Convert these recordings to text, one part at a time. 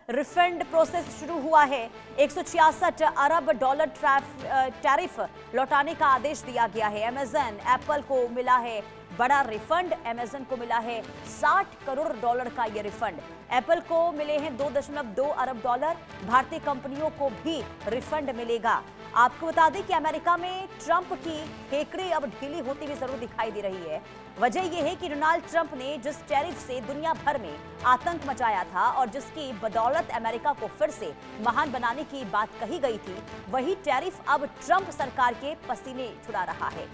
Refund process शुरू हुआ है। 166 अरब डॉलर टैरिफ लौटाने का आदेश दिया गया है। अमेजन एप्पल को मिला है बड़ा रिफंड। अमेजन को मिला है 60 करोड़ डॉलर का यह रिफंड। एप्पल को मिले हैं 2.2 अरब डॉलर। भारतीय कंपनियों को भी रिफंड मिलेगा। आपको बता दें कि अमेरिका में ट्रंप की हेकड़ी अब ढीली होती हुई जरूर दिखाई दे रही है। वजह यह है कि डोनाल्ड ट्रंप ने जिस टैरिफ से दुनिया भर में आतंक मचाया था और जिसकी बदौलत अमेरिका को फिर से महान बनाने की बात कही गई थी, वही टैरिफ अब ट्रंप सरकार के पसीने छुड़ा रहा है।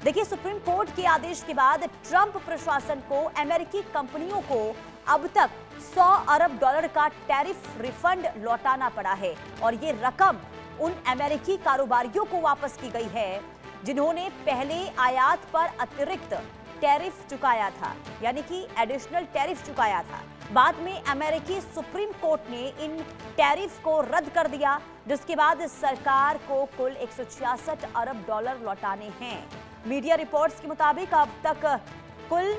देखिए, सुप्रीम कोर्ट के आदेश के बाद ट्रंप प्रशासन को अमेरिकी कंपनियों को अब तक 100 अरब डॉलर का टैरिफ रिफंड लौटाना पड़ा है और ये रकम उन अमेरिकी कारोबारियों को वापस की गई है जिन्होंने पहले आयात पर अतिरिक्त टैरिफ चुकाया था, यानी कि एडिशनल टैरिफ चुकाया था। बाद में अमेरिकी सुप्रीम कोर्ट ने इन टैरिफ को रद्द कर दिया, जिसके बाद सरकार को कुल 166 अरब डॉलर लौटाने हैं। मीडिया रिपोर्ट्स के मुताबिक अब तक कुल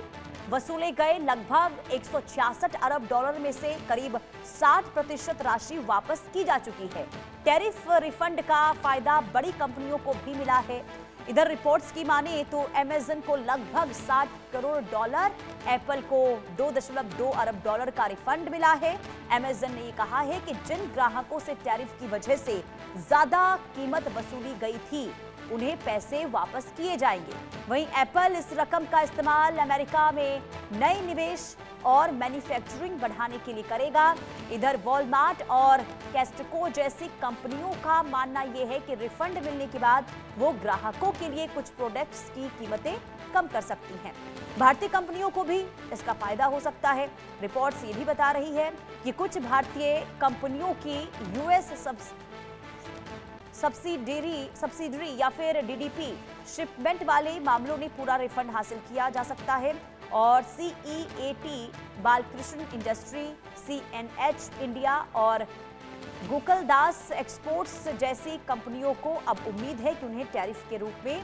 वसूले गए लगभग 166 अरब डॉलर में से करीब 60% राशि वापस की जा चुकी है। टैरिफ रिफंड का फायदा बड़ी कंपनियों को भी मिला है। इधर रिपोर्ट्स की माने तो अमेजन को लगभग 60 करोड़ डॉलर, एप्पल को 2.2 अरब डॉलर का रिफंड मिला है। अमेजन ने ये कहा है कि जिन ग्राहकों से टैरिफ की वजह से ज्यादा कीमत वसूली गई थी, उन्हें पैसे वापस किए जाएंगे। वहीं एप्पल इस रकम का इस्तेमाल अमेरिका में नए निवेश और मैन्युफैक्चरिंग बढ़ाने के लिए करेगा। इधर वॉलमार्ट और कैस्टको जैसी कंपनियों का मानना यह है कि रिफंड मिलने के बाद वो ग्राहकों के लिए कुछ प्रोडक्ट्स की कीमतें कम कर सकती हैं। भारतीय कंपनियों को भी इसका फायदा हो सकता है। रिपोर्ट्स ये भी बता रही है कि कुछ भारतीय कंपनियों की यूएस सब्सिडरी या फिर डीडीपी शिपमेंट वाले मामलों ने पूरा रिफंड हासिल किया जा सकता है और CEAT, Balkrishna industry, CNH India और गोकुलदास एक्सपोर्ट्स जैसी कंपनियों को अब उम्मीद है कि उन्हें टैरिफ के रूप में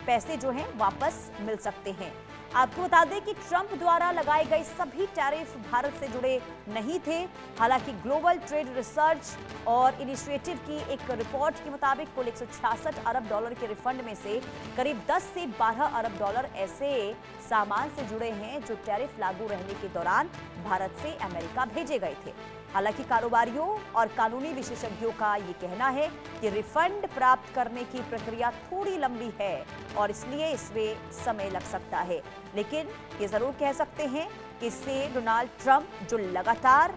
पैसे जो हैं वापस मिल सकते हैं। आपको बता दें कि ट्रंप द्वारा लगाए गए सभी टैरिफ भारत से जुड़े नहीं थे। हालांकि ग्लोबल ट्रेड रिसर्च और इनिशिएटिव की एक रिपोर्ट के मुताबिक कुल 166 अरब डॉलर के रिफंड में से करीब 10 से 12 अरब डॉलर ऐसे सामान से जुड़े हैं जो टैरिफ लागू रहने के दौरान भारत से अमेरिका भेजे गए थे। हालांकि कारोबारियों और कानूनी विशेषज्ञों का ये कहना है कि रिफंड प्राप्त करने की प्रक्रिया थोड़ी लंबी है और इसलिए इसमें समय लग सकता है। लेकिन ये जरूर कह सकते हैं कि इससे डोनाल्ड ट्रंप जो लगातार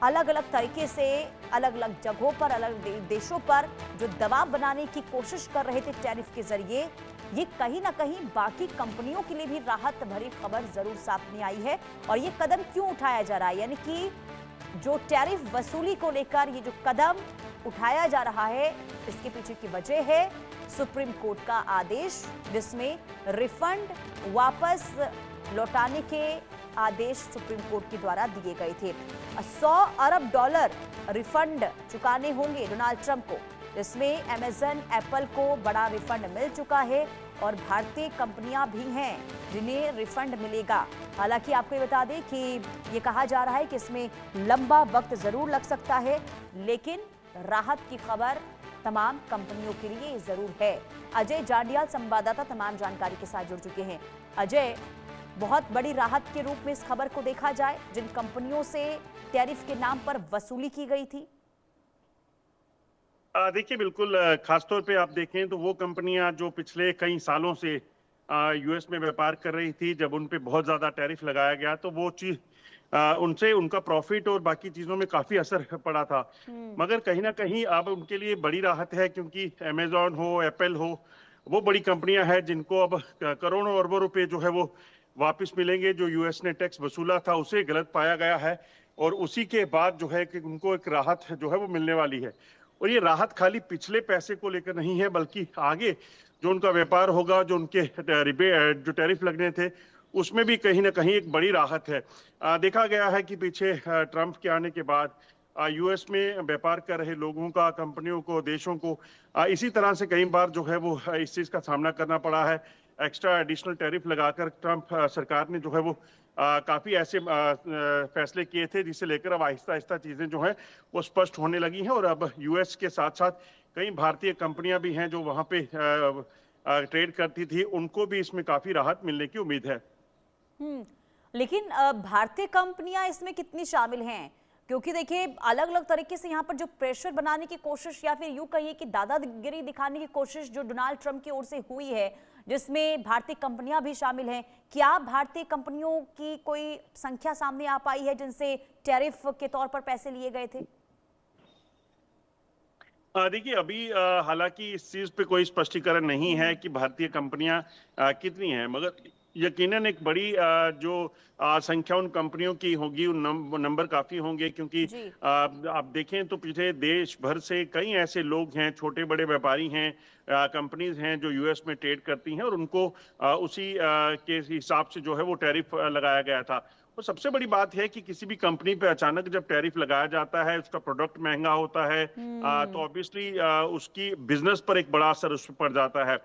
अलग अलग तरीके से अलग अलग जगहों पर, अलग देशों पर जो दबाव बनाने की कोशिश कर रहे थे टैरिफ के जरिए, ये कहीं ना कहीं बाकी कंपनियों के लिए भी राहत भरी खबर जरूर सामने आई है। और ये कदम क्यों उठाया जा रहा है, यानी कि जो टैरिफ वसूली को लेकर ये जो कदम उठाया जा रहा है, इसके पीछे की वजह है सुप्रीम कोर्ट का आदेश, जिसमें रिफंड वापस लौटाने के आदेश सुप्रीम कोर्ट के द्वारा दिए गए थे। 100 अरब डॉलर रिफंड चुकाने होंगे डोनाल्ड ट्रंप को, जिसमें अमेजन, एप्पल को बड़ा रिफंड मिल चुका है और भारतीय कंपनियां भी हैं जिन्हें रिफंड मिलेगा। हालांकि आपको ये बता दें कि ये कहा जा रहा है कि इसमें लंबा वक्त जरूर लग सकता है, लेकिन राहत की खबर तमाम कंपनियों के लिए जरूर है। अजय जांडियाल संवाददाता तमाम जानकारी के साथ जुड़ चुके हैं। अजय, बहुत बड़ी राहत के रूप में इस खबर को देखा जाए जिन कंपनियों से टैरिफ के नाम पर वसूली की गई थी। देखिए, बिल्कुल खासतौर पे आप देखें तो वो कंपनियां जो पिछले कई सालों से यूएस में व्यापार कर रही थी, जब उन पे बहुत ज्यादा टैरिफ लगाया गया तो वो चीज उनसे उनका प्रॉफिट और बाकी चीजों में काफी असर पड़ा था। मगर कहीं ना कहीं अब उनके लिए बड़ी राहत है, क्योंकि अमेजॉन हो, एप्पल हो, वो बड़ी कंपनियां हैं जिनको अब करोड़ों अरबों रुपए जो है वो वापस मिलेंगे। जो यूएस ने टैक्स वसूला था उसे गलत पाया गया है और उसी के बाद जो है कि उनको एक राहत जो है वो मिलने वाली है। और ये राहत खाली पिछले पैसे को लेकर नहीं है, बल्कि आगे जो उनका व्यापार होगा, जो उनके जो टैरिफ लगने थे, उसमें भी कहीं ना कहीं एक बड़ी राहत है। देखा गया है कि पीछे ट्रंप के आने के बाद यूएस में व्यापार कर रहे लोगों का, कंपनियों को, देशों को इसी तरह से कई बार जो है वो इस चीज का सामना करना पड़ा है। एक्स्ट्रा एडिशनल टैरिफ लगाकर ट्रंप सरकार ने जो है वो काफी ऐसे फैसले किए थे, जिसे लेकर अब आहिस्ता आहिस्ता चीजें जो है वो स्पष्ट होने लगी हैं। और अब यूएस के साथ साथ कई भारतीय कंपनियां भी हैं जो वहां पे ट्रेड करती थी, उनको भी इसमें काफी राहत मिलने की उम्मीद है। लेकिन भारतीय कंपनियां इसमें कितनी शामिल हैं? क्योंकि देखिए अलग अलग तरीके से यहाँ पर जो प्रेशर बनाने की कोशिश या फिर यूं कहिए कि दादागिरी दिखाने की कोशिश जो डोनाल्ड ट्रंप की ओर से हुई है, जिसमें भारतीय कंपनियां भी शामिल हैं, क्या भारतीय कंपनियों की कोई संख्या सामने आ पाई है जिनसे टैरिफ के तौर पर पैसे लिए गए थे? देखिए अभी हालांकि इस चीज पे कोई स्पष्टीकरण नहीं है कि भारतीय कंपनियां कितनी हैं, मगर यकीनन एक बड़ी जो संख्या उन कंपनियों की होगी, उन नंबर काफी होंगे, क्योंकि जी। आप देखें तो पिछले देश भर से कई ऐसे लोग हैं, छोटे बड़े व्यापारी हैं, कंपनीज हैं जो यूएस में ट्रेड करती हैं, और उनको उसी के हिसाब से जो है वो टैरिफ लगाया गया था। और सबसे बड़ी बात है कि किसी भी कंपनी पे अचानक जब टैरिफ लगाया जाता है, उसका प्रोडक्ट महंगा होता है, तो ऑब्वियसली उसकी बिजनेस पर एक बड़ा असर उस पर पड़ जाता है।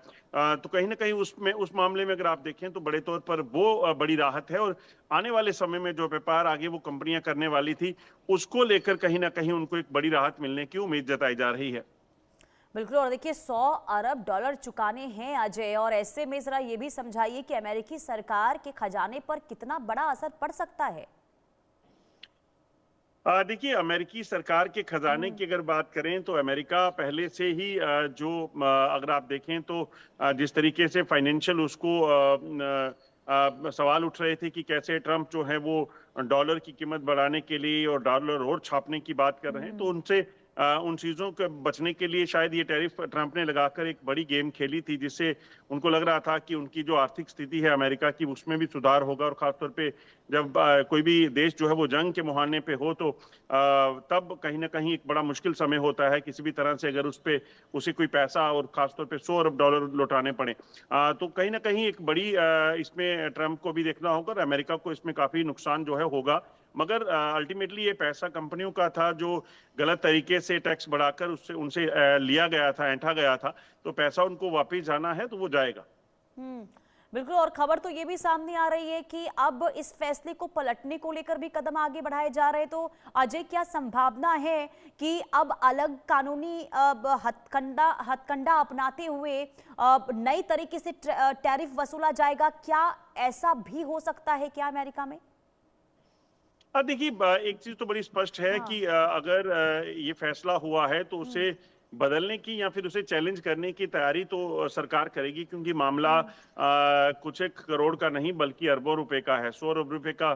तो कहीं ना कहीं उसमें उस मामले में अगर आप देखें तो बड़े तौर पर वो बड़ी राहत है। और आने वाले समय में जो व्यापार आगे वो कंपनियां करने वाली थी, उसको लेकर कहीं ना कहीं उनको एक बड़ी राहत मिलने की उम्मीद जताई जा रही है। बिल्कुल। और देखिए 100 अरब डॉलर चुकाने हैं अजय, और ऐसे में जरा ये भी समझाइए कि अमेरिकी सरकार के खजाने पर कितना बड़ा असर पड़ सकता है? देखिए अमेरिकी सरकार के खजाने की अगर बात करें तो अमेरिका पहले से ही अगर आप देखें तो जिस तरीके से फाइनेंशियल उसको सवाल उठ रहे थे कि कैसे ट्रंप जो है वो डॉलर की कीमत बढ़ाने के लिए और डॉलर और छापने की बात कर रहे हैं, तो उनसे उन चीज़ों के बचने के लिए शायद ये टैरिफ ट्रंप ने लगाकर एक बड़ी गेम खेली थी, जिससे उनको लग रहा था कि उनकी जो आर्थिक स्थिति है अमेरिका की, उसमें भी सुधार होगा। और खासतौर पे जब कोई भी देश जो है वो जंग के मुहाने पे हो, तो तब कहीं ना कहीं एक बड़ा मुश्किल समय होता है किसी भी तरह से, अगर उसे कोई पैसा और खासतौर पे 100 अरब डॉलर लौटाने पड़े। तो कहीं ना कहीं एक बड़ी इसमें ट्रंप को भी देखना होगा और अमेरिका को इसमें काफी नुकसान जो है होगा। मगर अल्टीमेटली ये पैसा कंपनियों का था जो गलत तरीके से टैक्स बढ़ाकर उससे उनसे लिया गया था, ऐंठा गया था, तो पैसा उनको वापस जाना है तो वो जाएगा। बिल्कुल। और खबर तो ये भी सामने आ रही है कि अब इस फैसले को पलटने को लेकर भी कदम आगे बढ़ाए जा रहे हैं। तो अजय, क्या संभावना है कि अब अलग कानूनी हथकंडा अपनाते हुए नई तरीके से टैरिफ वसूला जाएगा? क्या ऐसा भी हो सकता है क्या अमेरिका में? देखिए एक चीज तो बड़ी स्पष्ट है कि अगर ये फैसला हुआ है तो उसे बदलने की या फिर उसे चैलेंज करने की तैयारी तो सरकार करेगी, क्योंकि मामला कुछ एक करोड़ का नहीं बल्कि अरबों रुपए का है। 100 अरब रुपए का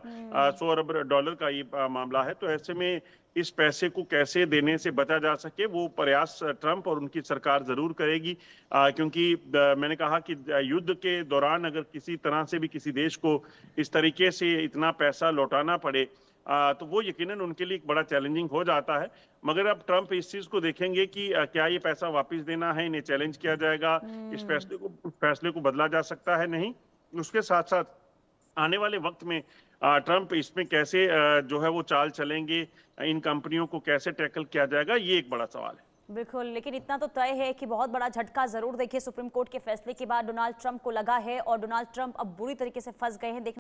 100 अरब डॉलर का ये मामला है। तो ऐसे में इस पैसे को कैसे देने से बचा जा सके, वो प्रयास ट्रंप और उनकी सरकार जरूर करेगी। क्योंकि मैंने कहा कि युद्ध के दौरान अगर किसी तरह से भी किसी देश को इस तरीके से इतना पैसा लौटाना पड़े, तो वो यकीनन उनके लिए एक बड़ा चैलेंजिंग हो जाता है। मगर अब ट्रंप इस चीज को देखेंगे कि क्या ये पैसा वापस देना है, इन्हें चैलेंज किया जाएगा, इस फैसले को बदला जा सकता है, नहीं। उसके साथ साथ आने वाले वक्त में ट्रंप इसमें कैसे जो है वो चाल चलेंगे, इन कंपनियों को कैसे टैकल किया जाएगा, ये एक बड़ा सवाल है। बिल्कुल। लेकिन इतना तो तय है कि बहुत बड़ा झटका जरूर देखिए सुप्रीम कोर्ट के फैसले के बाद डोनाल्ड ट्रंप को लगा है, और डोनाल्ड ट्रंप अब बुरी तरीके से फंस गए हैं।